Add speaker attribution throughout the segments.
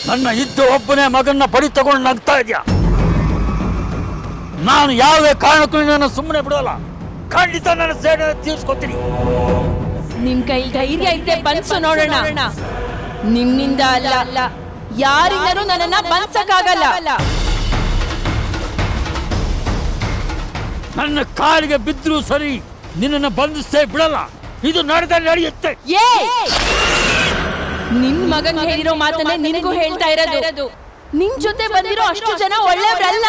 Speaker 1: ನನ್ನ ಇದ್ದ ಒಬ್ಬನೇ ಮಗನ್ನ ಬಡಿ ತಗೊಂಡು ನಗ್ತಾ ಇದೆಯಾ? ನಾನು ಯಾವುದೇ ಕಾರಣಕ್ಕೂ ನನ್ನ ಸುಮ್ಮನೆ ಬಿಡೋಲ್ಲ. ಖಂಡಿತ ನನ್ನ ಸೇಡನ್ನು ತೀರಿಸ್ಕೊತೀನಿ.
Speaker 2: ನಿಮ್ ಕೈ ಧೈರ್ಯ ಇದ್ದೆ ಬನ್ಸು ನೋಡೋಣ. ನಿಮ್ಮಿಂದ ಅಲ್ಲ, ಯಾರಿಂದನೂ ನನ್ನನ್ನ ಬನ್ಸಕ್ಕಾಗಲ್ಲ.
Speaker 1: ನನ್ನ ಕಾಲಿಗೆ ಬಿದ್ದರೂ ಸರಿ, ನಿನ್ನನ್ನು ಬಂಧಿಸೇ ಬಿಡಲ್ಲ. ಇದು ನಡೆಯುತ್ತೆ.
Speaker 2: ನಿನ್ ಮಗನ್ ಹೇಳಿರೋ ಮಾತನ್ನೇ ನಿನಗೂ ಹೇಳ್ತಾ ಇರೋದು. ನಿನ್ ಜೊತೆ ಬಂದಿರೋ ಅಷ್ಟು ಜನ ಒಳ್ಳೆಯವರಲ್ಲ.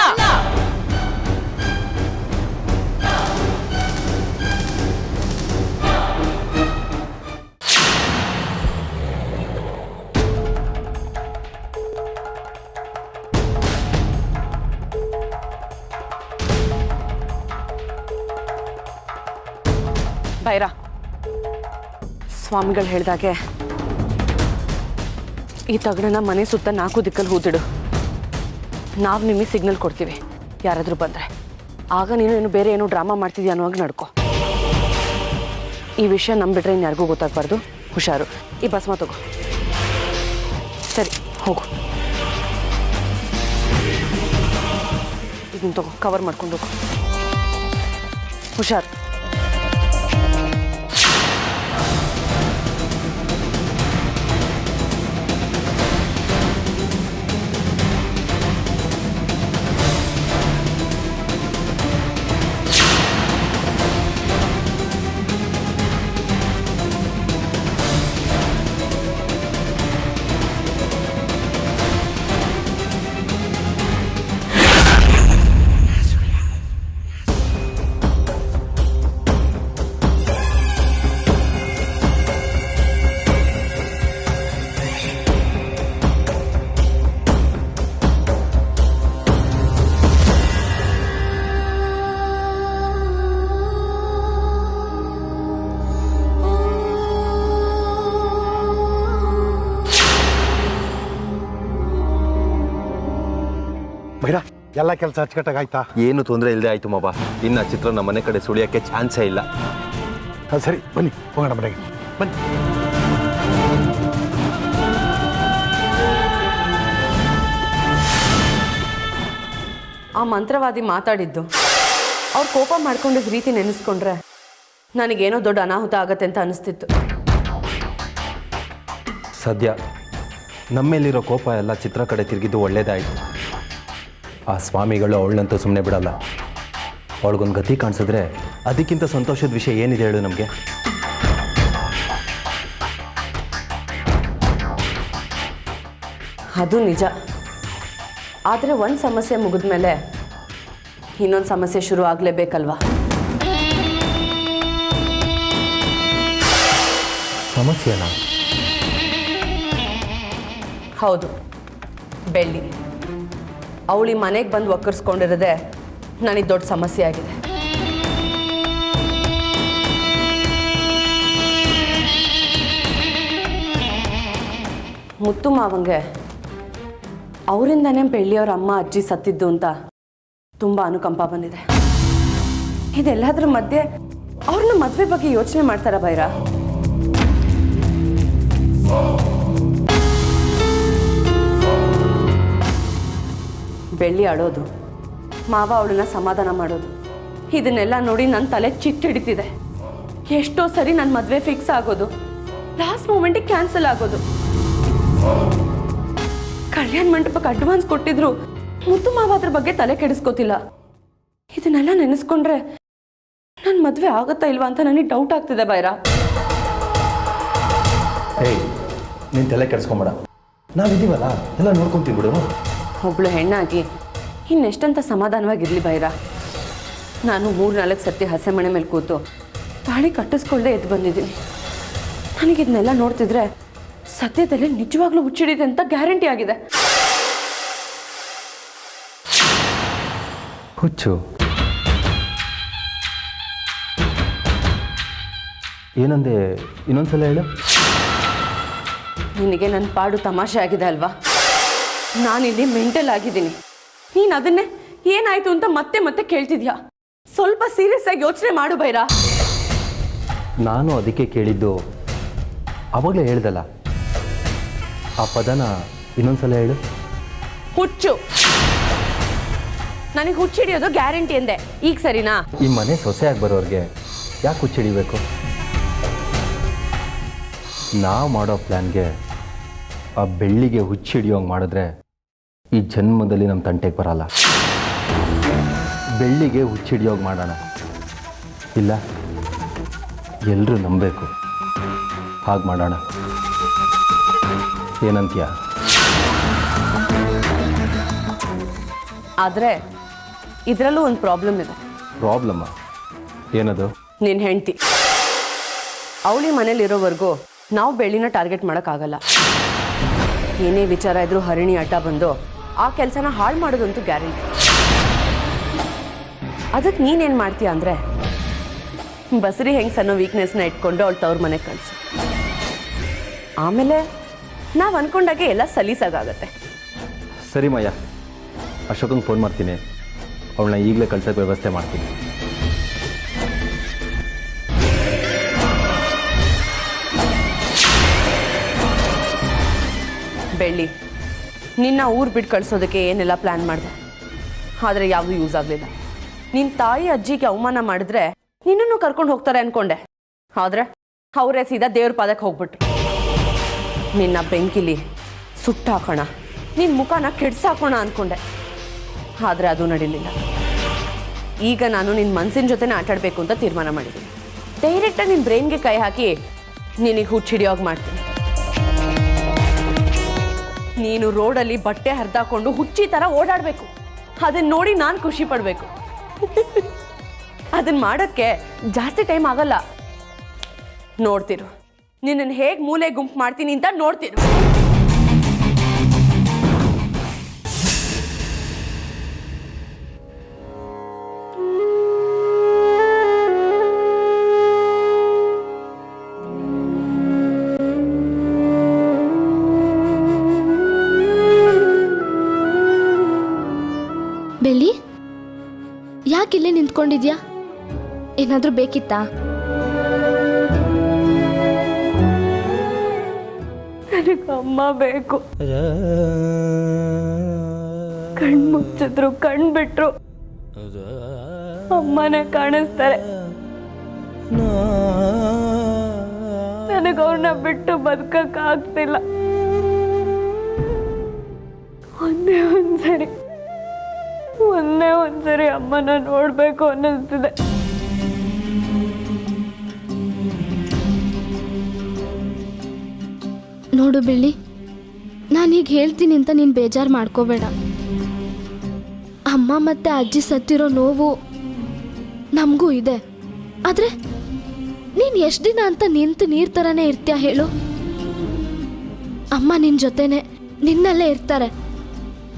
Speaker 3: ಬೈರ, ಸ್ವಾಮಿಗಳು ಹೇಳ್ದಾಗೆ ಈ ತಗಡನ್ನ ಮನೆ ಸುತ್ತ 4 ದಿಕ್ಕಲ್ಲಿ ಹೂತಿಡು. ನಾವು ನಿಮಗೆ ಸಿಗ್ನಲ್ ಕೊಡ್ತೀವಿ ಯಾರಾದರೂ ಬಂದರೆ. ಆಗ ನೀನು ಬೇರೆ ಏನೋ ಡ್ರಾಮಾ ಮಾಡ್ತಿದ್ಯಾ ಅನ್ನೋವಾಗ ನಡ್ಕೊ. ಈ ವಿಷಯ ನಂಬಿಟ್ರೆ ಇನ್ಯಾರಿಗೂ ಗೊತ್ತಾಗಬಾರ್ದು. ಹುಷಾರು. ಈ ಭಸ್ಮ ತಗೋ. ಸರಿ, ಹೋಗು. ಇದನ್ನು ತಗೋ, ಕವರ್ ಮಾಡ್ಕೊಂಡು ಹೋಗು. ಹುಷಾರು.
Speaker 4: ಭೈರ, ಎಲ್ಲ ಕೆಲಸ ಅಚ್ಚುಕಟ್ಟಾಗಿ ಆಯ್ತಾ?
Speaker 5: ಏನು ತೊಂದರೆ ಇಲ್ಲದೆ ಆಯ್ತು ಮಾವ. ಇನ್ನು ಚಿತ್ರ ನಮ್ಮ ಮನೆ ಕಡೆ ಸುಳಿಯೋಕ್ಕೆ ಚಾನ್ಸೇ ಇಲ್ಲ.
Speaker 4: ಸರಿ, ಬನ್ನಿ ಹೋಗೋಣ ಮನೆಗೆ. ಬನ್ನಿ.
Speaker 3: ಆ ಮಂತ್ರವಾದಿ ಮಾತಾಡಿದ್ದು, ಅವ್ರು ಕೋಪ ಮಾಡ್ಕೊಂಡಿದ್ದ ರೀತಿ ನೆನೆಸ್ಕೊಂಡ್ರೆ ನನಗೇನೋ ದೊಡ್ಡ ಅನಾಹುತ ಆಗತ್ತೆ ಅಂತ ಅನಿಸ್ತಿತ್ತು.
Speaker 5: ಸದ್ಯ ನಮ್ಮೇಲಿರೋ ಕೋಪ ಎಲ್ಲ ಚಿತ್ರ ಕಡೆ ತಿರುಗಿದ್ದು ಒಳ್ಳೇದಾಯಿತು. ಆ ಸ್ವಾಮಿಗಳು ಅವಳನ್ನಂತೂ ಸುಮ್ಮನೆ ಬಿಡಲ್ಲ. ಅವಳಿಗೊಂದು ಗತಿ ಕಾಣಿಸಿದ್ರೆ ಅದಕ್ಕಿಂತ ಸಂತೋಷದ ವಿಷಯ ಏನಿದೆ ಹೇಳು ನಮಗೆ?
Speaker 3: ಅದು ನಿಜ. ಆದರೆ ಒಂದು ಸಮಸ್ಯೆ ಮುಗಿದ್ಮೇಲೆ ಇನ್ನೊಂದು ಸಮಸ್ಯೆ ಶುರು ಆಗಲೇಬೇಕಲ್ವಾ?
Speaker 5: ಸಮಸ್ಯೆನಾ?
Speaker 3: ಹೌದು, ಬೆಳ್ಳಿ. ಅವಳಿ ಮನೆಗೆ ಬಂದು ಒಕ್ಕರ್ಸ್ಕೊಂಡಿರೋದೆ ನನಗೆ ದೊಡ್ಡ ಸಮಸ್ಯೆ ಆಗಿದೆ. ಮುತ್ತು ಮಾವಂಗೆ ಅವರಿಂದನೇ ಬೆಳ್ಳಿಯವ್ರ ಅಮ್ಮ ಅಜ್ಜಿ ಸತ್ತಿದ್ದು ಅಂತ ತುಂಬ ಅನುಕಂಪ ಬಂದಿದೆ. ಇದೆಲ್ಲದರ ಮಧ್ಯೆ ಅವ್ರನ್ನ ಮದುವೆ ಬಗ್ಗೆ ಯೋಚನೆ ಮಾಡ್ತಾರ ಬೈರ? ಬೆಳ್ಳಿ ಆಡೋದು, ಮಾವ ಅವಳನ್ನ ಸಮಾಧಾನ ಮಾಡೋದು, ಇದನ್ನೆಲ್ಲ ನೋಡಿ ನನ್ನ ತಲೆ ಚಿಟ್ಟಿಡಿತಿದೆ. ಎಷ್ಟೋ ಸರಿ ನನ್ನ ಮದುವೆ ಫಿಕ್ಸ್ ಆಗೋದು, ಲಾಸ್ಟ್ ಮೂಮೆಂಟಿಗೆ ಕ್ಯಾನ್ಸಲ್ ಆಗೋದು. ಕಲ್ಯಾಣ ಮಂಟಪಕ್ಕೆ ಅಡ್ವಾನ್ಸ್ ಕೊಟ್ಟಿದ್ರು ಮುತ್ತು ಮಾವ ಅದ್ರ ಬಗ್ಗೆ ತಲೆ ಕೆಡಿಸ್ಕೋತಿಲ್ಲ. ಇದನ್ನೆಲ್ಲ ನೆನೆಸ್ಕೊಂಡ್ರೆ ನನ್ನ ಮದುವೆ ಆಗುತ್ತಾ ಇಲ್ವಾ ಅಂತ ನನಗೆ ಡೌಟ್ ಆಗ್ತಿದೆ ಬೈರ.
Speaker 5: ಏಯ್, ನೀನು ತಲೆ ಕೆಡಿಸ್ಕೊಂಬೇಡ, ನಾವಿದ್ದೀವಲ್ಲ, ಎಲ್ಲ ನೋಡ್ಕೊಂತೀವಿ ಬಿಡು.
Speaker 3: ಒಬ್ಳು ಹೆಣ್ಣಾಗಿ ಇನ್ನೆಷ್ಟಂತ ಸಮಾಧಾನವಾಗಿರಲಿ ಬೈರ. ನಾನು 3-4 ಸತಿ ಹಸೆ ಮನೆ ಮೇಲೆ ಕೂತು ತಾಳಿ ಕಟ್ಟಿಸ್ಕೊಳ್ಳದೆ ಎದ್ದು ಬಂದಿದ್ದೀನಿ. ನನಗಿದನ್ನೆಲ್ಲ ನೋಡ್ತಿದ್ರೆ ಸದ್ಯದಲ್ಲೇ ನಿಜವಾಗ್ಲೂ ಹುಚ್ಚಿಡಿದೆ ಅಂತ ಗ್ಯಾರಂಟಿ ಆಗಿದೆ.
Speaker 5: ಹುಚ್ಚು ಏನಂದೆ? ಇನ್ನೊಂದ್ಸಲ ಹೇಳು.
Speaker 3: ನಿನಗೆ ನನ್ನ ಪಾಡು ತಮಾಷೆ ಆಗಿದೆ ಅಲ್ವಾ? ನಾನಿಲ್ಲಿ ಮೆಂಟಲ್ ಆಗಿದ್ದೀನಿ. ನೀನು ಅದನ್ನೇ ಏನಾಯ್ತು ಅಂತ ಮತ್ತೆ ಮತ್ತೆ ಕೇಳ್ತಿದ್ಯಾ? ಸ್ವಲ್ಪ ಸೀರಿಯಸ್ ಆಗಿ ಯೋಚನೆ ಮಾಡು ಭೈರ.
Speaker 5: ನಾನು ಅದಕ್ಕೆ ಕೇಳಿದ್ದು. ಅವಾಗಲೇ ಹೇಳ್ದಲ್ಲ, ಆ ಪದನ ಇನ್ನೊಂದ್ಸಲ ಹೇಳು.
Speaker 3: ಹುಚ್ಚು. ನನಗೆ ಹುಚ್ಚಿಡಿಯೋದು ಗ್ಯಾರಂಟಿ ಅಂದೆ. ಈಗ ಸರಿನಾ?
Speaker 5: ಈ ಮನೆ ಸೊಸೆಯಾಗಿ ಬರೋರಿಗೆ ಯಾಕೆ ಹುಚ್ಚಿಡಿಬೇಕು? ನಾವು ಮಾಡೋ ಪ್ಲ್ಯಾನ್ಗೆ ಆ ಬೆಳ್ಳಿಗೆ ಹುಚ್ಚಿಡಿಯೋಂಗೆ ಮಾಡಿದ್ರೆ ಈ ಜನ್ಮದಲ್ಲಿ ನಮ್ಮ ತಂಟೆಗೆ ಬರಲ್ಲ. ಬೆಳ್ಳಿಗೆ ಹುಚ್ಚಿಡಿಯೋಗಿ ಮಾಡೋಣ. ಇಲ್ಲ, ಎಲ್ಲರೂ ನಂಬಬೇಕು. ಹಾಗೆ ಮಾಡೋಣ. ಏನಂತೀಯ?
Speaker 3: ಆದರೆ ಇದರಲ್ಲೂ ಒಂದು ಪ್ರಾಬ್ಲಮ್ ಇದೆ.
Speaker 5: ಪ್ರಾಬ್ಲಮ್ಮ? ಏನದು?
Speaker 3: ನಿನ್ನ ಹೆಂಡತಿ ಅವಳಿ ಮನೇಲಿರೋವರೆಗೂ ನಾವು ಬೆಳ್ಳಿನ ಟಾರ್ಗೆಟ್ ಮಾಡೋಕ್ಕಾಗಲ್ಲ. ಏನೇ ವಿಚಾರ ಇದ್ರೂ ಹರಿಣಿ ಅಡ್ಡ ಬಂದು ಆ ಕೆಲಸನ ಹಾಳು ಮಾಡೋದಂತೂ ಗ್ಯಾರಂಟಿ. ಅದಕ್ಕೆ ನೀನೇನು ಮಾಡ್ತೀಯ ಅಂದರೆ, ಬಸರಿ ಹೆಂಗ್ಸ್ ಅನ್ನೋ ವೀಕ್ನೆಸ್ನ ಇಟ್ಕೊಂಡು ಅವಳು ತವ್ರ ಮನೆಗೆ ಕಳಿಸು. ಆಮೇಲೆ ನಾವು ಅಂದ್ಕೊಂಡಾಗೆ ಎಲ್ಲ ಸಲೀಸಾಗತ್ತೆ.
Speaker 5: ಸರಿ ಮಯ್ಯ, ಅಶೋಕಂಗೆ ಫೋನ್ ಮಾಡ್ತೀನಿ. ಅವಳನ್ನ ಈಗಲೇ ಕಳ್ಸೋಕ್ಕೆ ವ್ಯವಸ್ಥೆ ಮಾಡ್ತೀನಿ.
Speaker 3: ಬೆಳ್ಳಿ, ನಿನ್ನ ಊರು ಬಿಟ್ಟು ಕಳಿಸೋದಕ್ಕೆ ಏನೆಲ್ಲ ಪ್ಲ್ಯಾನ್ ಮಾಡಿದೆ, ಆದರೆ ಯಾವುದೂ ಯೂಸ್ ಆಗಲಿಲ್ಲ. ನಿನ್ನ ತಾಯಿ ಅಜ್ಜಿಗೆ ಅವಮಾನ ಮಾಡಿದ್ರೆ ನಿನ್ನನ್ನು ಕರ್ಕೊಂಡು ಹೋಗ್ತಾರೆ ಅಂದ್ಕೊಂಡೆ. ಆದರೆ ಅವರೇ ಸೀದಾ ದೇವ್ರ ಪಾದಕ್ಕೆ ಹೋಗ್ಬಿಟ್ರು. ನಿನ್ನ ಬೆಂಕಿಲಿ ಸುಟ್ಟಾಕೋಣ, ನಿನ್ನ ಮುಖನ ಕೆಡ್ಸಾಕೋಣ ಅಂದ್ಕೊಂಡೆ. ಆದರೆ ಅದು ನಡೀಲಿಲ್ಲ. ಈಗ ನಾನು ನಿನ್ನ ಮನಸ್ಸಿನ ಜೊತೆನೇ ಆಟಾಡಬೇಕು ಅಂತ ತೀರ್ಮಾನ ಮಾಡಿದ್ದೀನಿ. ಡೈರೆಕ್ಟಾಗಿ ನಿನ್ನ ಬ್ರೈನ್ಗೆ ಕೈ ಹಾಕಿ ನಿನಗೆ ಹುಚ್ಚಿಡಿಯೋಗಿ ಮಾಡ್ತೀನಿ. ನೀನು ರೋಡಲ್ಲಿ ಬಟ್ಟೆ ಹರಿದಾಕೊಂಡು ಹುಚ್ಚಿ ಥರ ಓಡಾಡಬೇಕು. ಅದನ್ನ ನೋಡಿ ನಾನು ಖುಷಿ ಪಡಬೇಕು. ಅದನ್ನ ಮಾಡೋಕ್ಕೆ ಜಾಸ್ತಿ ಟೈಮ್ ಆಗಲ್ಲ. ನೋಡ್ತಿರು, ನಿನ್ನನ್ನು ಹೇಗೆ ಮೂಲೆ ಗುಂಪು ಮಾಡ್ತೀನಿ ಅಂತ ನೋಡ್ತಿರು.
Speaker 6: ಬೆಳ್ಳಿ, ಯಾಕಿಲ್ಲೇ ನಿಂತ್ಕೊಂಡಿದ್ಯಾ? ಏನಾದರೂ ಬೇಕಿತ್ತಾ?
Speaker 3: ನನಗೆ ಅಮ್ಮ ಬೇಕು. ಕಣ್ ಮುಚ್ಚಿದ್ರು ಕಣ್ ಬಿಟ್ರು ಅಮ್ಮನೇ ಕಾಣಿಸ್ತಾರೆ. ನನಗೆ ಅವ್ರನ್ನ ಬಿಟ್ಟು ಬದುಕಕ್ಕಾಗ್ತಿಲ್ಲ. ಒಂದೇ ಒಂದ್ಸರಿ ಅಮ್ಮನ ನೋಡ್ಬೇಕು ಅನ್ನಿಸ್ತಿದೆ.
Speaker 6: ನೋಡು ಬೆಳ್ಳಿ, ನಾನೀಗ ಹೇಳ್ತೀನಿ ಅಂತ ನೀನು ಬೇಜಾರು ಮಾಡ್ಕೋಬೇಡ. ಅಮ್ಮ ಮತ್ತು ಅಜ್ಜಿ ಸತ್ತಿರೋ ನೋವು ನಮಗೂ ಇದೆ. ಆದರೆ ನೀನು ಎಷ್ಟು ದಿನ ಅಂತ ನಿಂತು ನೀರು ಥರನೇ ಇರ್ತೀಯ ಹೇಳು? ಅಮ್ಮ ನಿನ್ನ ಜೊತೆನೆ ನಿನ್ನಲ್ಲೇ ಇರ್ತಾರೆ.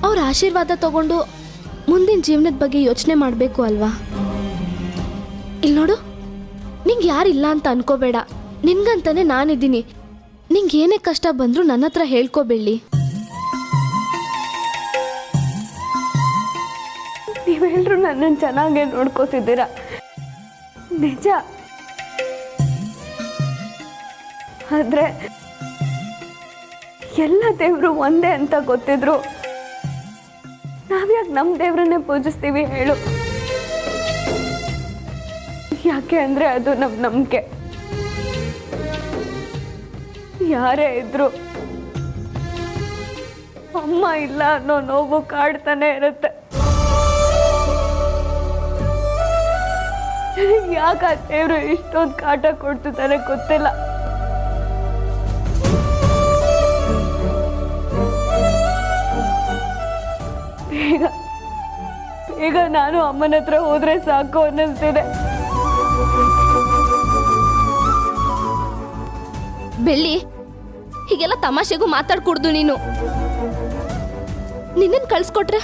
Speaker 6: ಅವ್ರ ಆಶೀರ್ವಾದ ತಗೊಂಡು ಮುಂದಿನ ಜೀವನದ ಬಗ್ಗೆ ಯೋಚನೆ ಮಾಡಬೇಕು ಅಲ್ವಾ? ಇಲ್ಲಿ ನೋಡು, ನಿಂಗೆ ಯಾರಿಲ್ಲ ಅಂತ ಅನ್ಕೋಬೇಡ. ನಿನ್ಗಂತಾನೆ ನಾನಿದ್ದೀನಿ. ನಿಂಗೆ ಏನೇ ಕಷ್ಟ ಬಂದರೂ ನನ್ನ ಹತ್ರ ಹೇಳ್ಕೋಬೇಡಿ.
Speaker 3: ನೀವೆಲ್ಲರೂ ನನ್ನನ್ನು ಚೆನ್ನಾಗೇ ನೋಡ್ಕೋತಿದ್ದೀರಾ, ನಿಜ. ಆದರೆ ಎಲ್ಲ ದೇವರು ಒಂದೇ ಅಂತ ಗೊತ್ತಿದ್ರು ನಾವ್ಯಾಕೆ ನಮ್ಮ ದೇವ್ರನ್ನೇ ಪೂಜಿಸ್ತೀವಿ ಹೇಳು? ಯಾಕೆ ಅಂದರೆ ಅದು ನಮ್ಮ ನಂಬಿಕೆ. ಯಾರೇ ಇದ್ರು ಅಮ್ಮ ಇಲ್ಲ ಅನ್ನೋ ನೋವು ಕಾಡ್ತಾನೆ ಇರುತ್ತೆ. ಯಾಕ ದೇವ್ರು ಇಷ್ಟೊಂದು ಕಾಟ ಕೊಡ್ತಿದ್ದಾನೆ ಗೊತ್ತಿಲ್ಲ. ಈಗ ನಾನು ಅಮ್ಮನ ಹತ್ರ ಹೋದ್ರೆ ಸಾಕು ಅನ್ನಿಸ್ತಿದೆ.
Speaker 6: ಬೆಳ್ಳಿ, ಹೀಗೆಲ್ಲ ತಮಾಷೆಗೂ ಮಾತಾಡ್ಕೊಡ್ದು. ನೀನು ನಿನ್ನನ್ನು ಕಳ್ಸ್ಕೊಟ್ರೆ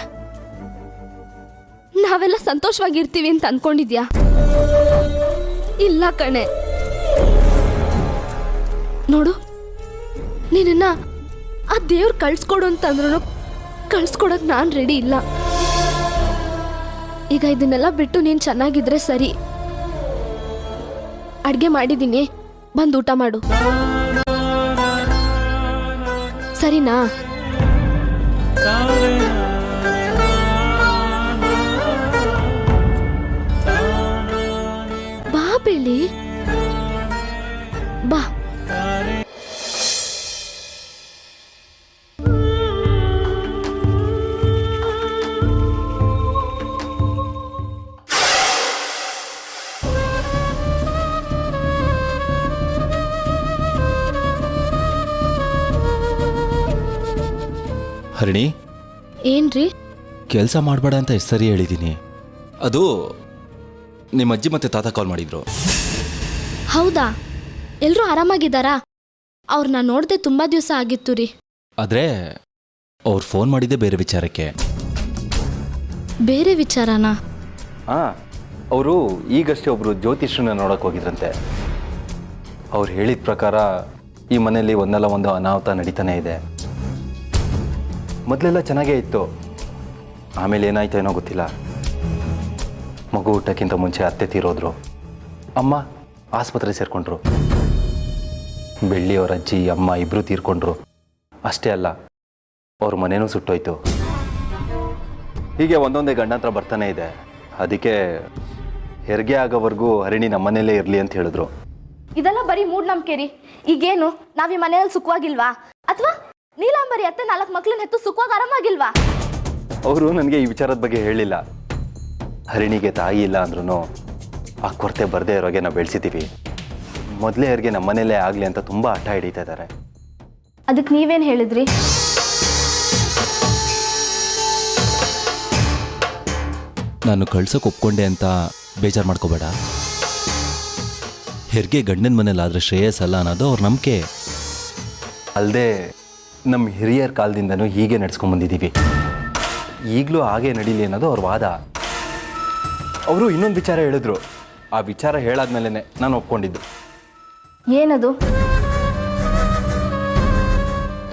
Speaker 6: ನಾವೆಲ್ಲ ಸಂತೋಷವಾಗಿರ್ತೀವಿ ಅಂತ ಅನ್ಕೊಂಡಿದ್ಯಾ? ಇಲ್ಲ ಕಣೆ. ನೋಡು, ನಿನ್ನ ಆ ದೇವ್ರು ಕಳ್ಸ್ಕೊಡು ಅಂತಂದ್ರೂ ಕಳ್ಸ್ಕೊಡಕ್ ನಾನು ರೆಡಿ ಇಲ್ಲ. ಈಗ ಇದನ್ನೆಲ್ಲ ಬಿಟ್ಟು ನೀನು ಚೆನ್ನಾಗಿದ್ರೆ ಸರಿ. ಅಡ್ಗೆ ಮಾಡಿದ್ದೀನಿ, ಬಂದು ಊಟ ಮಾಡು. ಸರಿನಾ? ಬಾ ಬೆಳ್ಳಿ, ಬಾ.
Speaker 7: ಹರಿಣಿ,
Speaker 6: ಏನ್ರಿ?
Speaker 7: ಕೆಲಸ ಮಾಡಬೇಡ ಅಂತ ಎಷ್ಟು ಸರಿ ಹೇಳಿದ್ದೀನಿ. ಅದು ನಿಮ್ಮ ಅಜ್ಜಿ ಮತ್ತೆ ತಾತ ಕಾಲ್ ಮಾಡಿದ್ರು.
Speaker 6: ಹೌದಾ? ಎಲ್ಲರೂ ಆರಾಮಾಗಿದ್ದಾರಾ? ಅವ್ರನ್ನ ನೋಡದೆ ತುಂಬಾ ದಿವಸ ಆಗಿತ್ತು ರೀ.
Speaker 7: ಆದರೆ ಅವ್ರು ಫೋನ್ ಮಾಡಿದ್ದೆ ಬೇರೆ ವಿಚಾರಕ್ಕೆ.
Speaker 6: ಬೇರೆ ವಿಚಾರನಾ?
Speaker 5: ಹಾಂ, ಅವರು ಈಗಷ್ಟೇ ಒಬ್ಬರು ಜ್ಯೋತಿಷ್ಯನ ನೋಡೋಕೆ ಹೋಗಿದ್ರಂತೆ. ಅವ್ರು ಹೇಳಿದ ಪ್ರಕಾರ ಈ ಮನೆಯಲ್ಲಿ ಒಂದಲ್ಲ ಒಂದು ಅನಾಹುತ ನಡೀತಾನೆ ಇದೆ. ಮೊದಲೆಲ್ಲ ಚೆನ್ನಾಗೇ ಇತ್ತು, ಆಮೇಲೆ ಏನಾಯ್ತು ಏನೋ ಗೊತ್ತಿಲ್ಲ. ಮಗು ಊಟಕ್ಕಿಂತ ಮುಂಚೆ ಅತ್ತೆ ತೀರೋದ್ರು, ಅಮ್ಮ ಆಸ್ಪತ್ರೆ ಸೇರಿಕೊಂಡ್ರು, ಬೆಳ್ಳಿಯವರ ಅಜ್ಜಿ ಅಮ್ಮ ಇಬ್ಬರು ತೀರ್ಕೊಂಡ್ರು. ಅಷ್ಟೇ ಅಲ್ಲ, ಅವ್ರ ಮನೇನೂ ಸುಟ್ಟೋಯ್ತು. ಹೀಗೆ ಒಂದೊಂದೇ ಗಂಡಾಂತರ ಬರ್ತಾನೆ ಇದೆ. ಅದಕ್ಕೆ ಹೆರಿಗೆ ಆಗೋವರೆಗೂ ಹರಿಣಿ ನಮ್ಮನೇಲೇ ಇರಲಿ ಅಂತ ಹೇಳಿದ್ರು.
Speaker 6: ಇದೆಲ್ಲ ಬರೀ ಮೂಢನಂಬಿಕೆ ರೀ. ಈಗೇನು ನಾವ್ ಈ ಮನೆಯಲ್ಲಿ ಸುಖವಾಗಿಲ್ವಾ? ಅಥವಾ ನೀಲಾಂಬರಿ ಅತ್ತೆ 4 ಮಕ್ಳನ್ನ ಹೆತ್ತು ಸುಖವಾಗಿ ಆರಾಮಾಗಿಲ್ವಾ?
Speaker 5: ಅವರು ನನಗೆ ಈ ವಿಚಾರದ ಬಗ್ಗೆ ಹೇಳಿಲ್ಲ. ಹರಿಣಿಗೆ ತಾಯಿ ಇಲ್ಲ ಅಂದ್ರೂ ಆ ಕೊರತೆ ಬರದೇ ಇರೋಗೆ ನಾವು ಬೆಳೆಸಿದ್ದೀವಿ. ಮೊದಲೇ ಹೆರಿಗೆ ನಮ್ಮನೇಲೇ ಆಗಲಿ ಅಂತ ತುಂಬ ಹಠ ಹಿಡಿತಾ ಇದ್ದಾರೆ.
Speaker 6: ಅದಕ್ಕೆ ನೀವೇನು ಹೇಳಿದ್ರಿ?
Speaker 7: ನಾನು ಕಳ್ಸೋಕೆ ಒಪ್ಕೊಂಡೆ ಅಂತ ಬೇಜಾರು ಮಾಡ್ಕೋಬೇಡ. ಹೆರಿಗೆ ಗಂಡನ ಮನೇಲಾದರೆ ಶ್ರೇಯಸ್ಸಲ್ಲ ಅನ್ನೋದು ಅವ್ರ ನಂಬಿಕೆ.
Speaker 5: ಅಲ್ಲದೆ ನಮ್ಮ ಹಿರಿಯರ ಕಾಲದಿಂದನೂ ಹೀಗೆ ನಡ್ಸ್ಕೊಂಬಂದಿದ್ದೀವಿ, ಈಗಲೂ ಹಾಗೆ ನಡೀಲಿ ಅನ್ನೋದು ಅವ್ರ ವಾದ. ಅವರು ಇನ್ನೊಂದು ವಿಚಾರ ಹೇಳಿದ್ರು. ಆ ವಿಚಾರ ಹೇಳಾದ್ಮೇಲೆ ನಾನು ಒಪ್ಕೊಂಡಿದ್ದು.
Speaker 6: ಏನದು?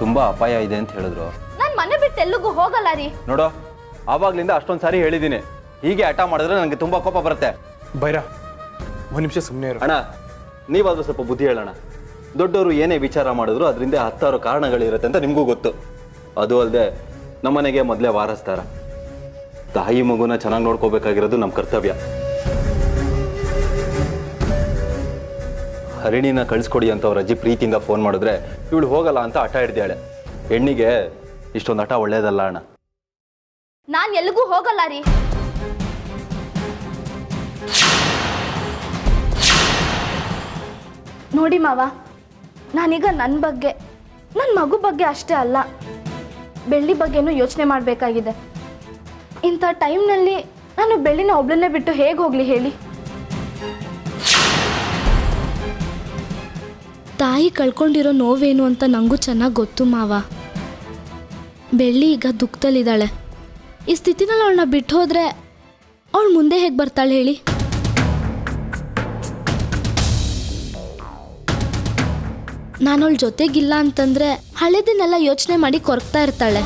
Speaker 5: ತುಂಬ ಅಪಾಯ ಇದೆ ಅಂತ ಹೇಳಿದ್ರು.
Speaker 6: ನಾನು ಮನೆ ಬಿಟ್ಟು ಎಲ್ಲಿಗೂ ಹೋಗಲ್ಲ ರೀ.
Speaker 5: ನೋಡೋ, ಆವಾಗ್ಲಿಂದ ಅಷ್ಟೊಂದು ಸಾರಿ ಹೇಳಿದ್ದೀನಿ, ಹೀಗೆ ಹಠ ಮಾಡಿದ್ರೆ ನನಗೆ ತುಂಬ ಕೋಪ ಬರುತ್ತೆ.
Speaker 4: ಬೈರ, ಒಂದು ನಿಮಿಷ ಸುಮ್ಮನೆ ಇರು.
Speaker 5: ಅಣ್ಣ, ನೀವಾದ್ರೂ ಸ್ವಲ್ಪ ಬುದ್ಧಿ ಹೇಳೋಣ. ದೊಡ್ಡವರು ಏನೇ ವಿಚಾರ ಮಾಡಿದ್ರು ಅದರಿಂದ 10 ಕಾರಣಗಳಿರುತ್ತೆ ಅಂತ ನಿಮಗೂ ಗೊತ್ತು. ಅದು ಅಲ್ಲದೆ ನಮ್ಮನೆಗೆ ಮೊದಲೇ ವಾರಸ್ತಾರ. ತಾಯಿ ಮಗುನ ಚೆನ್ನಾಗಿ ನೋಡ್ಕೋಬೇಕಾಗಿರೋದು ನಮ್ಮ ಕರ್ತವ್ಯ. ಹರಿಣಿನ ಕಳಿಸ್ಕೊಡಿ ಅಂತ ಅವ್ರ ಅಜ್ಜಿ ಪ್ರೀತಿಯಿಂದ ಫೋನ್ ಮಾಡಿದ್ರೆ ಇವಳು ಹೋಗಲ್ಲ ಅಂತ ಹಠ ಹಿಡ್ದಾಳೆ. ಹೆಣ್ಣಿಗೆ ಇಷ್ಟೊಂದು ಹಠ ಒಳ್ಳೇದಲ್ಲ ಅಣ್ಣ.
Speaker 6: ನಾನು ಎಲ್ಲಿಗೂ ಹೋಗಲ್ಲ ರೀ. ನೋಡಿ ಮಾವ, ನಾನೀಗ ನನ್ನ ಬಗ್ಗೆ, ನನ್ನ ಮಗು ಬಗ್ಗೆ ಅಷ್ಟೇ ಅಲ್ಲ, ಬೆಳ್ಳಿ ಬಗ್ಗೆನೂ ಯೋಚನೆ ಮಾಡಬೇಕಾಗಿದೆ. ಇಂಥ ಟೈಮ್ನಲ್ಲಿ ನಾನು ಬೆಳ್ಳಿನ ಒಬ್ಳನ್ನೇ ಬಿಟ್ಟು ಹೇಗೆ ಹೋಗಲಿ ಹೇಳಿ? ತಾಯಿ ಕಳ್ಕೊಂಡಿರೋ ನೋವೇನು ಅಂತ ನನಗೂ ಚೆನ್ನಾಗಿ ಗೊತ್ತು ಮಾವ. ಬೆಳ್ಳಿ ಈಗ ದುಃಖದಲ್ಲಿದ್ದಾಳೆ. ಈ ಸ್ಥಿತಿನಲ್ಲಿ ಅವಳನ್ನ ಬಿಟ್ಟು ಹೋದರೆ ಅವಳು ಮುಂದೆ ಹೇಗೆ ಬರ್ತಾಳೆ ಹೇಳಿ? ನಾನು ಅವಳ ಜೊತೆಗಿಲ್ಲ ಅಂತಂದ್ರೆ ಹಳೆದನ್ನೆಲ್ಲ ಯೋಚನೆ ಮಾಡಿ ಕೊರಗ್ತಾ ಇರ್ತಾಳೆ.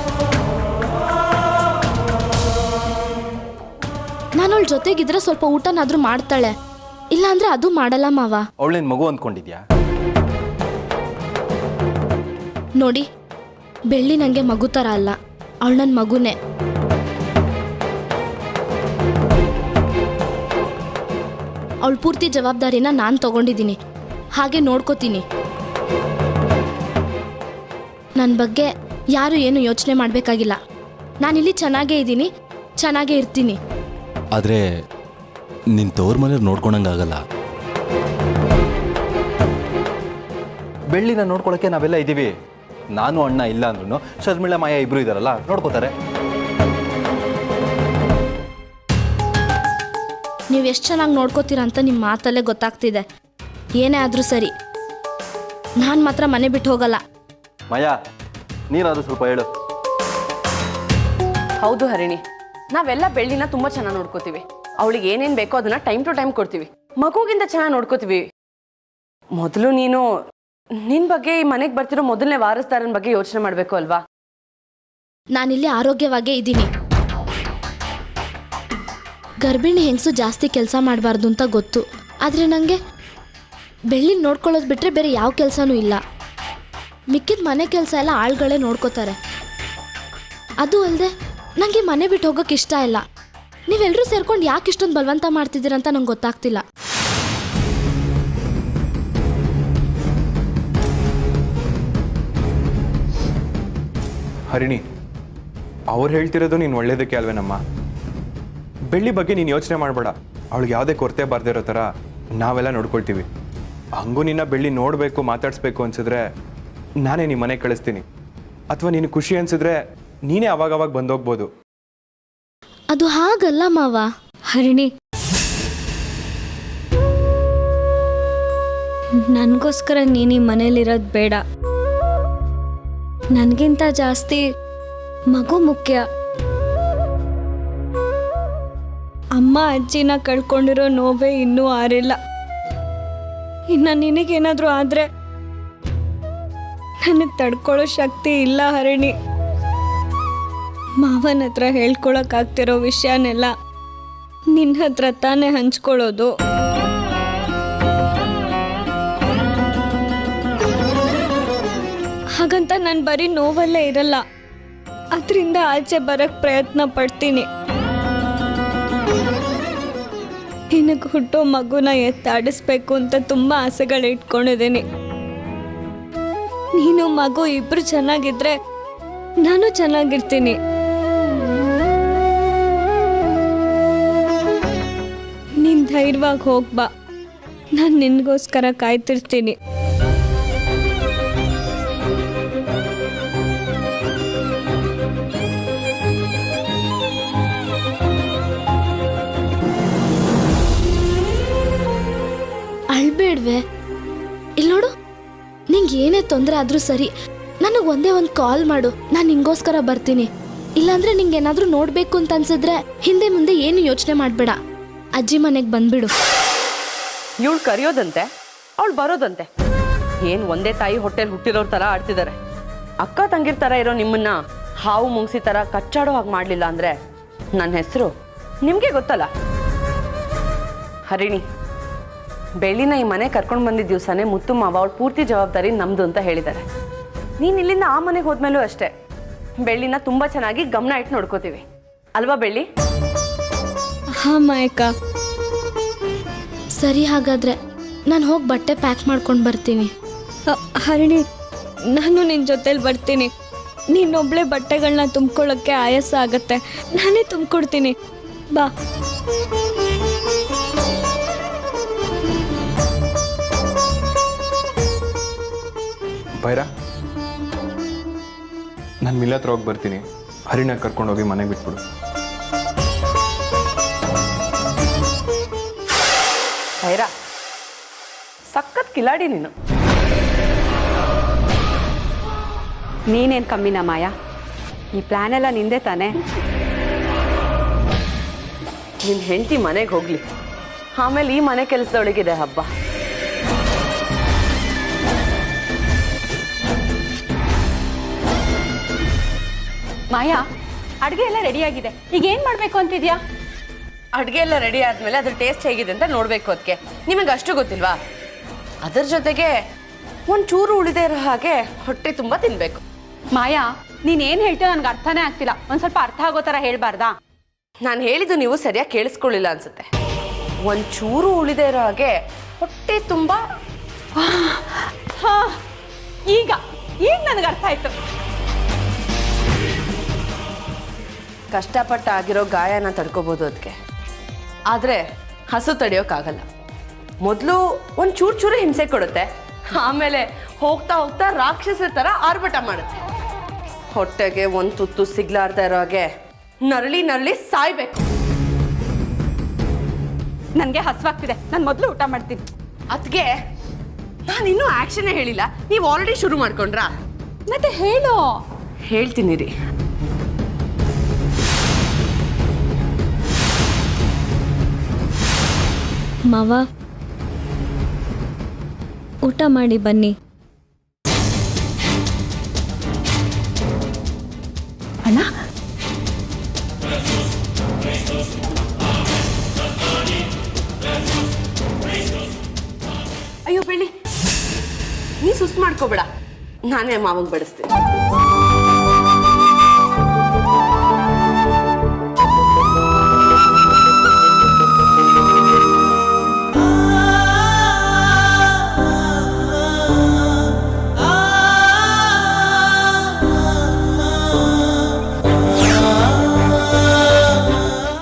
Speaker 6: ನಾನು ಅವಳ ಜೊತೆಗಿದ್ರೆ ಸ್ವಲ್ಪ ಊಟನಾದ್ರೂ ಮಾಡ್ತಾಳೆ, ಇಲ್ಲ ಅಂದ್ರೆ ಅದು ಮಾಡಲ್ಲ ಮಾವ.
Speaker 5: ಅವಳೇನು ಮಗು ಅಂದ್ಕೊಂಡಿದ್ಯಾ?
Speaker 6: ನೋಡಿ, ಬೆಳ್ಳಿ ನನಗೆ ಮಗು ಥರ ಅಲ್ಲ, ಅವಳು ನನ್ನ ಮಗುನೇ. ಅವಳ ಪೂರ್ತಿ ಜವಾಬ್ದಾರಿನ ನಾನು ತಗೊಂಡಿದ್ದೀನಿ, ಹಾಗೆ ನೋಡ್ಕೋತೀನಿ. ನನ್ನ ಬಗ್ಗೆ ಯಾರು ಏನು ಯೋಚನೆ ಮಾಡಬೇಕಾಗಿಲ್ಲ. ನಾನಿಲ್ಲಿ ಚೆನ್ನಾಗೇ ಇದ್ದೀನಿ, ಚೆನ್ನಾಗೇ ಇರ್ತೀನಿ.
Speaker 7: ಆದರೆ ನಿನ್ನ ತವ್ರ ಮನೇಲಿ ನೋಡ್ಕೊಳಂಗಾಗಲ್ಲ.
Speaker 5: ಬೆಳ್ಳಿನ ನೋಡ್ಕೊಳಕ್ಕೆ ನಾವೆಲ್ಲ ಇದ್ದೀವಿ. ನಾನು ಅಣ್ಣ ಇಲ್ಲ ಅಂದ್ರೂ ಶರ್ಮಿಳಾ ಮಾಯ ಇಬ್ರು ಇದಾರಲ್ಲ, ನೋಡ್ಕೋತಾರೆ.
Speaker 6: ನೀವು ಎಷ್ಟು ಚೆನ್ನಾಗಿ ನೋಡ್ಕೋತೀರ ಅಂತ ನಿಮ್ಮ ಮಾತಲ್ಲೇ ಗೊತ್ತಾಗ್ತಿದೆ. ಏನೇ ಆದರೂ ಸರಿ, ನಾನು ಮಾತ್ರ ಮನೆ ಬಿಟ್ಟು ಹೋಗಲ್ಲ.
Speaker 5: ಮಾಯಾ, ನೀನಾದ್ರೂ ಸ್ವಲ್ಪ ಹೇಳು.
Speaker 3: ಹೌದು ಹರಿಣಿ, ನಾವೆಲ್ಲ ಬೆಳ್ಳಿನ ತುಂಬ ಚೆನ್ನಾಗಿ ನೋಡ್ಕೋತೀವಿ. ಅವಳಿಗೆ ಏನೇನು ಬೇಕೋ ಅದನ್ನ ಟೈಮ್ ಟು ಟೈಮ್ ಕೊಡ್ತೀವಿ. ಮಗುಗಿಂತ ಚೆನ್ನಾಗಿ ನೋಡ್ಕೋತೀವಿ. ಮೊದಲು ನೀನು ನಿನ್ನ ಬಗ್ಗೆ, ಈ ಮನೆಗೆ ಬರ್ತಿರೋ ಮೊದಲನೇ ವಾರಸ್ದಾರನ ಬಗ್ಗೆ ಯೋಚನೆ ಮಾಡಬೇಕು ಅಲ್ವಾ?
Speaker 6: ನಾನಿಲ್ಲಿ ಆರೋಗ್ಯವಾಗೇ ಇದ್ದೀನಿ. ಗರ್ಭಿಣಿ ಹೆಂಗಸು ಜಾಸ್ತಿ ಕೆಲಸ ಮಾಡಬಾರ್ದು ಅಂತ ಗೊತ್ತು. ಆದರೆ ನನಗೆ ಬೆಳ್ಳಿ ನೋಡ್ಕೊಳ್ಳೋದು ಬಿಟ್ಟರೆ ಬೇರೆ ಯಾವ ಕೆಲಸನೂ ಇಲ್ಲ. ಮಿಕ್ಕಿದ ಮನೆ ಕೆಲಸ ಎಲ್ಲ ಆಳುಗಳೇ ನೋಡ್ಕೋತಾರೆ. ಅದು ಅಲ್ಲದೆ ನನಗೆ ಮನೆ ಬಿಟ್ಟು ಹೋಗೋಕೆ ಇಷ್ಟ ಇಲ್ಲ. ನೀವೆಲ್ಲರೂ ಸೇರ್ಕೊಂಡು ಯಾಕೆ ಇಷ್ಟೊಂದು ಬಲವಂತ ಮಾಡ್ತಿದ್ದೀರಂತ ನಂಗೆ ಗೊತ್ತಾಗ್ತಿಲ್ಲ.
Speaker 4: ಹರಿಣಿ, ಅವ್ರು ಹೇಳ್ತಿರೋದು ನೀನು ಒಳ್ಳೇದಕ್ಕೆ ಅಲ್ವೇನಮ್ಮ. ಬೆಳ್ಳಿ ಬಗ್ಗೆ ನೀನು ಯೋಚನೆ ಮಾಡಬೇಡ. ಅವಳಿಗೆ ಯಾವುದೇ ಕೊರತೆ ಬಾರ್ದೇ ಇರೋ ಥರ ನಾವೆಲ್ಲ ನೋಡ್ಕೊಳ್ತೀವಿ. ಹಂಗೂ ನಿನ್ನ ಬೆಳ್ಳಿ ನೋಡಬೇಕು, ಮಾತಾಡಿಸ್ಬೇಕು ಅನ್ಸಿದ್ರೆ ನಾನೇ ನಿಮ್ಮ ಮನೆಗೆ ಕಳಿಸ್ತೀನಿ. ಅಥವಾ ನೀನು ಖುಷಿ ಅನ್ಸಿದ್ರೆ ನೀನೇ ಅವಾಗವಾಗ ಬಂದೋಗ್ಬೋದು.
Speaker 6: ಅದು ಹಾಗಲ್ಲ ಮಾವ.
Speaker 8: ಹರಿಣಿ, ನನಗೋಸ್ಕರ ನೀನು ಈ ಮನೇಲಿರೋದು ಬೇಡ. ನನಗಿಂತ ಜಾಸ್ತಿ ಮಗು ಮುಖ್ಯ. ಅಮ್ಮ ಅಜ್ಜಿನ ಕಳ್ಕೊಂಡಿರೋ ನೋವೇ ಇನ್ನೂ ಆರಿಲ್ಲ. ಇನ್ನು ನಿನಗೇನಾದರೂ ಆದರೆ ನನಗೆ ತಡ್ಕೊಳ್ಳೋ ಶಕ್ತಿ ಇಲ್ಲ ಹರಿಣಿ. ಮಾವನ ಹತ್ರ ಹೇಳ್ಕೊಳಕ್ಕಾಗ್ತಿರೋ ವಿಷಯನೆಲ್ಲ ನಿನ್ನ ಹತ್ರ ತಾನೇ ಹಂಚ್ಕೊಳ್ಳೋದು. ಹಾಗಂತ ನಾನು ಬರೀ ನೋವಲ್ಲೇ ಇರಲ್ಲ, ಅದರಿಂದ ಆಚೆ ಬರಕ್ಕೆ ಪ್ರಯತ್ನ ಪಡ್ತೀನಿ. ನಿನಗೆ ಹುಟ್ಟೋ ಮಗುನ ಎತ್ತಾಡಿಸ್ಬೇಕು ಅಂತ ತುಂಬ ಆಸೆಗಳು ಇಟ್ಕೊಂಡಿದ್ದೀನಿ. ನೀನು ಮಗು ಇಬ್ರು ಚೆನ್ನಾಗಿದ್ರೆ ನಾನು ಚೆನ್ನಾಗಿರ್ತೀನಿ. ನೀನು ಧೈರ್ಯವಾಗಿ ಹೋಗ್ಬಾ, ನಾನು ನಿನಗೋಸ್ಕರ ಕಾಯ್ತಿರ್ತೀನಿ.
Speaker 6: ಅಳ್ಬೇಡ್ವೆ. ಇಲ್ಲಿ ನೋಡು, ನಿಂಗೆ ಏನೇ ತೊಂದರೆ ಆದರೂ ಸರಿ, ನನಗೆ ಒಂದೇ ಒಂದು ಕಾಲ್ ಮಾಡು, ನಾನು ನಿಂಗೋಸ್ಕರ ಬರ್ತೀನಿ. ಇಲ್ಲಾಂದ್ರೆ ನಿಂಗೆ ಏನಾದರೂ ನೋಡಬೇಕು ಅಂತ ಅನ್ಸಿದ್ರೆ ಹಿಂದೆ ಮುಂದೆ ಏನು ಯೋಚನೆ ಮಾಡಬೇಡ, ಅಜ್ಜಿ ಮನೆಗೆ ಬಂದ್ಬಿಡು.
Speaker 3: ಇವಳು ಕರೆಯೋದಂತೆ, ಅವಳು ಬರೋದಂತೆ. ಏನು ಒಂದೇ ತಾಯಿ ಹೊಟ್ಟೆಲಿ ಹುಟ್ಟಿರೋರ್ ಥರ ಆಡ್ತಿದ್ದಾರೆ. ಅಕ್ಕ ತಂಗಿರ್ ಥರ ಇರೋ ನಿಮ್ಮನ್ನ ಹಾವು ಮುಂಗ್ಸಿ ಥರ ಕಚ್ಚಾಡೋ ಹಾಗೆ ಮಾಡಲಿಲ್ಲ ಅಂದರೆ ನನ್ನ ಹೆಸರು ನಿಮಗೆ ಗೊತ್ತಲ್ಲ. ಹರಿಣಿ, ಬೆಳ್ಳಿನ ಈ ಮನೆ ಕರ್ಕೊಂಡು ಬಂದಿದ್ದ ದಿವಸನೇ ಮುತ್ತು ಮಾವ ಅವಳು ಪೂರ್ತಿ ಜವಾಬ್ದಾರಿ ನಮ್ಮದು ಅಂತ ಹೇಳಿದ್ದಾರೆ. ನೀನು ಇಲ್ಲಿಂದ ಆ ಮನೆಗೆ ಹೋದ್ಮೇಲೂ ಅಷ್ಟೇ ಬೆಳ್ಳಿನ ತುಂಬ ಚೆನ್ನಾಗಿ ಗಮನ ಇಟ್ಟು ನೋಡ್ಕೋತೀವಿ ಅಲ್ವಾ ಬೆಳ್ಳಿ?
Speaker 8: ಹಾಂ ಮಾಯಕ್ಕ.
Speaker 6: ಸರಿ, ಹಾಗಾದರೆ ನಾನು ಹೋಗಿ ಬಟ್ಟೆ ಪ್ಯಾಕ್ ಮಾಡ್ಕೊಂಡು ಬರ್ತೀನಿ.
Speaker 8: ಹರಿಣಿ, ನಾನು ನಿನ್ನ ಜೊತೇಲಿ ಬರ್ತೀನಿ. ನೀನೊಬ್ಳೆ ಬಟ್ಟೆಗಳನ್ನ ತುಂಬ್ಕೊಳ್ಳೋಕ್ಕೆ ಆಯಾಸ ಆಗತ್ತೆ, ನಾನೇ ತುಂಬಿಕೊಡ್ತೀನಿ. ಬಾ.
Speaker 4: ಭೈರ, ನಾನು ಮಿಲ್ ಹತ್ರ ಹೋಗಿ ಬರ್ತೀನಿ. ಹರಿಣ ಕರ್ಕೊಂಡೋಗಿ ಮನೆಗೆ ಬಿಟ್ಬಿಡು.
Speaker 3: ಭೈರ, ಸಖತ್ ಕಿಲಾಡಿ ನೀನು.
Speaker 9: ನೀನೇನು ಕಮ್ಮಿನ ಮಾಯಾ? ಈ ಪ್ಲ್ಯಾನ್ ಎಲ್ಲ ನಿಂದೆ ತಾನೆ?
Speaker 3: ನಿನ್ನ ಹೆಂಡತಿ ಮನೆಗೆ ಹೋಗ್ಲಿ, ಆಮೇಲೆ ಈ ಮನೆ ಕೆಲಸದೊಳಗಿದೆ ಹಬ್ಬ.
Speaker 9: ಮಾಯಾ, ಅಡುಗೆ ಎಲ್ಲ ರೆಡಿ ಆಗಿದೆ, ಈಗ ಏನು ಮಾಡಬೇಕು ಅಂತಿದ್ಯಾ?
Speaker 3: ಅಡುಗೆ ಎಲ್ಲ ರೆಡಿ ಆದಮೇಲೆ ಅದ್ರ ಟೇಸ್ಟ್ ಹೇಗಿದೆ ಅಂತ ನೋಡಬೇಕು. ಅದಕ್ಕೆ ನಿಮಗೆ ಅಷ್ಟು ಗೊತ್ತಿಲ್ವಾ? ಅದರ ಜೊತೆಗೆ ಒಂಚೂರು ಉಳಿದೇ ಇರೋ ಹಾಗೆ ಹೊಟ್ಟೆ ತುಂಬ ತಿನ್ನಬೇಕು.
Speaker 9: ಮಾಯಾ, ನೀನೇನು ಹೇಳ್ತೀಯೋ ನನಗೆ ಅರ್ಥನೇ ಆಗ್ತಿಲ್ಲ. ಒಂದು ಸ್ವಲ್ಪ ಅರ್ಥ ಆಗೋ ಥರ ಹೇಳ್ಬಾರ್ದಾ?
Speaker 3: ನಾನು ಹೇಳಿದ್ದು ನೀವು ಸರಿಯಾಗಿ ಕೇಳಿಸ್ಕೊಳ್ಳಿಲ್ಲ ಅನ್ಸುತ್ತೆ. ಒಂಚೂರು ಉಳಿದೇ ಇರೋ ಹಾಗೆ ಹೊಟ್ಟೆ ತುಂಬ.
Speaker 9: ಹಾಂ, ಈಗ ನನಗೆ ಅರ್ಥ ಆಯ್ತು.
Speaker 3: ಕಷ್ಟಪಟ್ಟು ಆಗಿರೋ ಗಾಯನ ತಡ್ಕೋಬೋದು ಅದಕ್ಕೆ, ಆದರೆ ಹಸು ತಡೆಯೋಕ್ಕಾಗಲ್ಲ. ಮೊದಲು ಒಂದು ಚೂರು ಹಿಂಸೆ ಕೊಡುತ್ತೆ, ಆಮೇಲೆ ಹೋಗ್ತಾ ಹೋಗ್ತಾ ರಾಕ್ಷಸರ ಥರ ಆರ್ಭಟ ಮಾಡುತ್ತೆ. ಹೊಟ್ಟೆಗೆ ಒಂದು ತುತ್ತು ಸಿಗ್ಲಾರ್ದ ಇರೋ ಹಾಗೆ ನರಳಿ ಸಾಯ್ಬೇಕು.
Speaker 9: ನನಗೆ ಹಸುವಾಗ್ತಿದೆ, ನಾನು ಮೊದಲು ಊಟ ಮಾಡ್ತೀನಿ.
Speaker 3: ಅದಕ್ಕೆ ನಾನು ಇನ್ನೂ ಆ್ಯಕ್ಷನ್ನೇ ಹೇಳಿಲ್ಲ, ನೀವು ಆಲ್ರೆಡಿ ಶುರು ಮಾಡ್ಕೊಂಡ್ರಾ?
Speaker 9: ಮತ್ತೆ ಹೇಳು.
Speaker 3: ಹೇಳ್ತೀನಿ ರೀ.
Speaker 8: ಮಾವ, ಊಟ ಮಾಡಿ ಬನ್ನಿ.
Speaker 9: ಅಣ್ಣ,
Speaker 3: ಸುಸ್ತು ಮಾಡ್ಕೋಬೇಡ, ನಾನೇ ಮಾವಂಗೆ ಬಡಿಸ್ತೀನಿ.